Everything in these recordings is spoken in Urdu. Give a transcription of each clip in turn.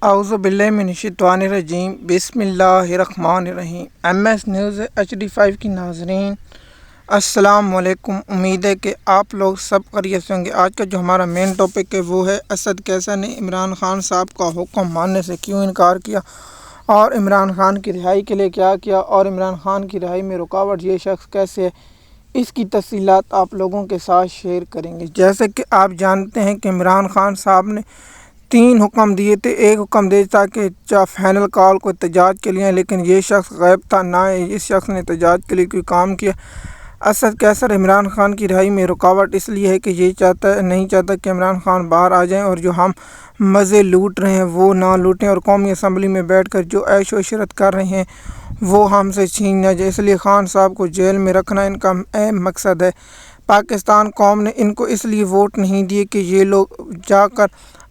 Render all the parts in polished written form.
اعوذ باللہ من الشیطان الرجیم، بسم اللہ الرحمن الرحیم۔ MS نیوز HD5 کی ناظرین السلام علیکم۔ امید ہے کہ آپ لوگ سب خیریت سے ہوں گے۔ آج کا جو ہمارا مین ٹاپک ہے وہ ہے اسد کیسر نے عمران خان صاحب کا حکم ماننے سے کیوں انکار کیا اور عمران خان کی رہائی کے لیے کیا کیا، اور عمران خان کی رہائی میں رکاوٹ یہ شخص کیسے ہے، اس کی تفصیلات آپ لوگوں کے ساتھ شیئر کریں گے۔ جیسے کہ آپ جانتے ہیں کہ عمران خان صاحب نے 3 حکم دیے تھے۔ ایک حکم دیا تھا کہ فائنل کال کو احتجاج کے لیے، لیکن یہ شخص غائب تھا، نہ اس شخص نے احتجاج کے لیے کوئی کام کیا۔ اسد کیسر عمران خان کی رہائی میں رکاوٹ اس لیے ہے کہ یہ نہیں چاہتا کہ عمران خان باہر آ جائیں اور جو ہم مزے لوٹ رہے ہیں وہ نہ لوٹیں، اور قومی اسمبلی میں بیٹھ کر جو عیش و عشرت کر رہے ہیں وہ ہم سے چھین نہ جائے۔ اس لیے خان صاحب کو جیل میں رکھنا ان کا اہم مقصد ہے۔ پاکستان قوم نے ان کو اس لیے ووٹ نہیں دیے کہ یہ لوگ جا کر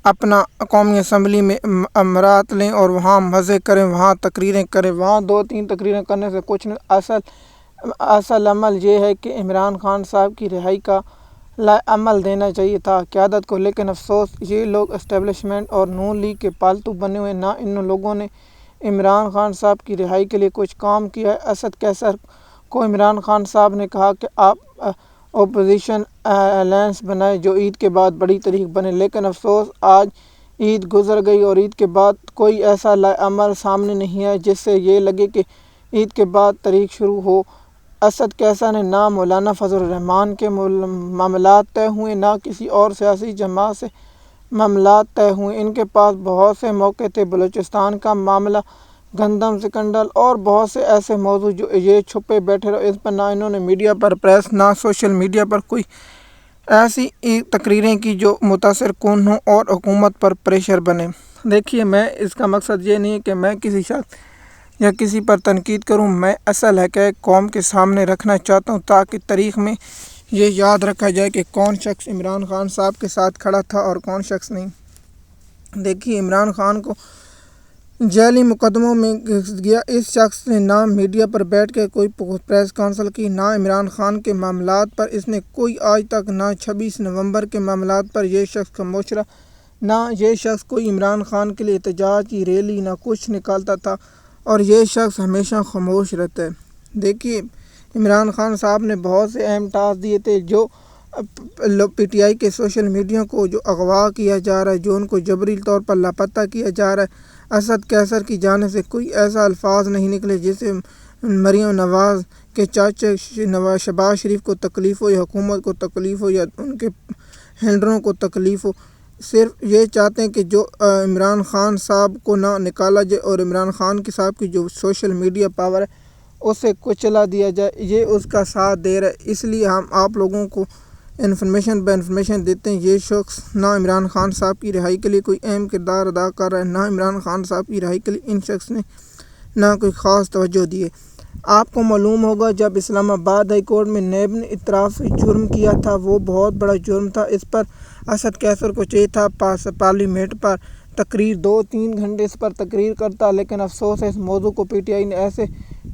اپنا قومی اسمبلی میں امرات لیں اور وہاں مزے کریں، وہاں تقریریں کریں۔ وہاں 2-3 تقریریں کرنے سے کچھ نہیں، اصل عمل یہ ہے کہ عمران خان صاحب کی رہائی کا عمل دینا چاہیے تھا قیادت کو، لیکن افسوس یہ لوگ اسٹیبلشمنٹ اور نون لیگ کے پالتو بنے ہوئے، نہ ان لوگوں نے عمران خان صاحب کی رہائی کے لیے کچھ کام کیا ہے۔ اسد کیسر کو عمران خان صاحب نے کہا کہ آپ اپوزیشن الائنس بنائے جو عید کے بعد بڑی تاریخ بنے، لیکن افسوس آج عید گزر گئی اور عید کے بعد کوئی ایسا عمل سامنے نہیں آیا جس سے یہ لگے کہ عید کے بعد تاریخ شروع ہو۔ اسد کیسر نے نہ مولانا فضل الرحمان کے معاملات طے ہوئے، نہ کسی اور سیاسی جماعت سے معاملات طے ہوئے۔ ان کے پاس بہت سے موقع تھے، بلوچستان کا معاملہ، گندم سکنڈل اور بہت سے ایسے موضوع جو یہ چھپے بیٹھے رہے، اس پر نہ انہوں نے میڈیا پر پریس، نہ سوشل میڈیا پر کوئی ایسی تقریریں کی جو متاثر کن ہوں اور حکومت پر پریشر بنے۔ دیکھیے، میں اس کا مقصد یہ نہیں ہے کہ میں کسی شخص یا کسی پر تنقید کروں، میں اصل حقائق قوم کے سامنے رکھنا چاہتا ہوں تاکہ تاریخ میں یہ یاد رکھا جائے کہ کون شخص عمران خان صاحب کے ساتھ کھڑا تھا اور کون شخص نہیں۔ دیکھیے، عمران خان کو جعلی مقدموں میں گیا اس شخص نے نہ میڈیا پر بیٹھ کے کوئی پریس کانفرنس کی، نہ عمران خان کے معاملات پر اس نے کوئی آج تک، نہ 26 نومبر کے معاملات پر یہ شخص خاموش رہا، نہ یہ شخص کوئی عمران خان کے لیے احتجاج کی ریلی نہ کچھ نکالتا تھا، اور یہ شخص ہمیشہ خاموش رہتا ہے۔ دیکھیے، عمران خان صاحب نے بہت سے اہم ٹاسک دیے تھے، جو PTI کے سوشل میڈیا کو جو اغوا کیا جا رہا ہے، جو ان کو جبری طور پر لاپتہ کیا جا رہا ہے۔ اسد کیسر کی جانب سے کوئی ایسا الفاظ نہیں نکلے جس سے مریم نواز کے چاچا شہباز شریف کو تکلیف ہو، یا حکومت کو تکلیف ہو، یا ان کے ہینڈلروں کو تکلیف ہو۔ صرف یہ چاہتے ہیں کہ جو عمران خان صاحب کو نہ نکالا جائے اور عمران خان صاحب کی جو سوشل میڈیا پاور ہے اسے کچلا دیا جائے، یہ اس کا ساتھ دے رہا ہے۔ اس لیے ہم آپ لوگوں کو انفارمیشن دیتے ہیں۔ یہ شخص نہ عمران خان صاحب کی رہائی کے لیے کوئی اہم کردار ادا کر رہا ہے، نہ عمران خان صاحب کی رہائی کے لیے ان شخص نے نہ کوئی خاص توجہ دی ہے۔ آپ کو معلوم ہوگا جب اسلام آباد ہائی کورٹ میں نیب نے اعترافی جرم کیا تھا، وہ بہت بڑا جرم تھا۔ اس پر اسد کیسر کو چاہیے تھا پارلیمنٹ پر تقریر 2-3 گھنٹے اس پر تقریر کرتا، لیکن افسوس ہے اس موضوع کو PTI نے ایسے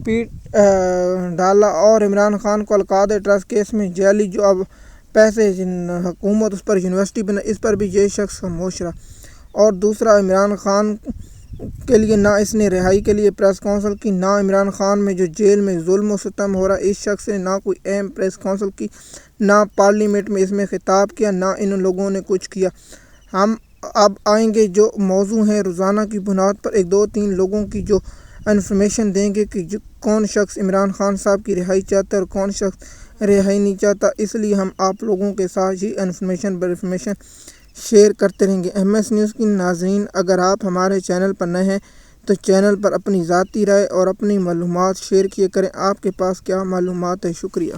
پیٹ ڈالا، اور عمران خان کو القاعدہ ٹرسٹ کیس میں جعلی جو اب پیسے حکومت اس پر یونیورسٹی بنا، اس پر بھی یہ شخص خاموش رہا۔ اور دوسرا، عمران خان کے لیے نہ اس نے رہائی کے لیے پریس کانفرنس کی، نہ عمران خان میں جو جیل میں ظلم و ستم ہو رہا ہے اس شخص نے نہ کوئی اہم پریس کانفرنس کی، نہ پارلیمنٹ میں اس میں خطاب کیا، نہ ان لوگوں نے کچھ کیا۔ ہم اب آئیں گے جو موضوع ہیں روزانہ کی بنیاد پر 1-2-3 لوگوں کی جو انفارمیشن دیں گے کہ کون شخص عمران خان صاحب کی رہائی چاہتا ہے اور کون شخص رہائی نہیں چاہتا۔ اس لیے ہم آپ لوگوں کے ساتھ ہی انفارمیشن شیئر کرتے رہیں گے۔ MS نیوز کی ناظرین، اگر آپ ہمارے چینل پر نئے ہیں تو چینل پر اپنی ذاتی رائے اور اپنی معلومات شیئر کیا کریں۔ آپ کے پاس کیا معلومات ہے؟ شکریہ۔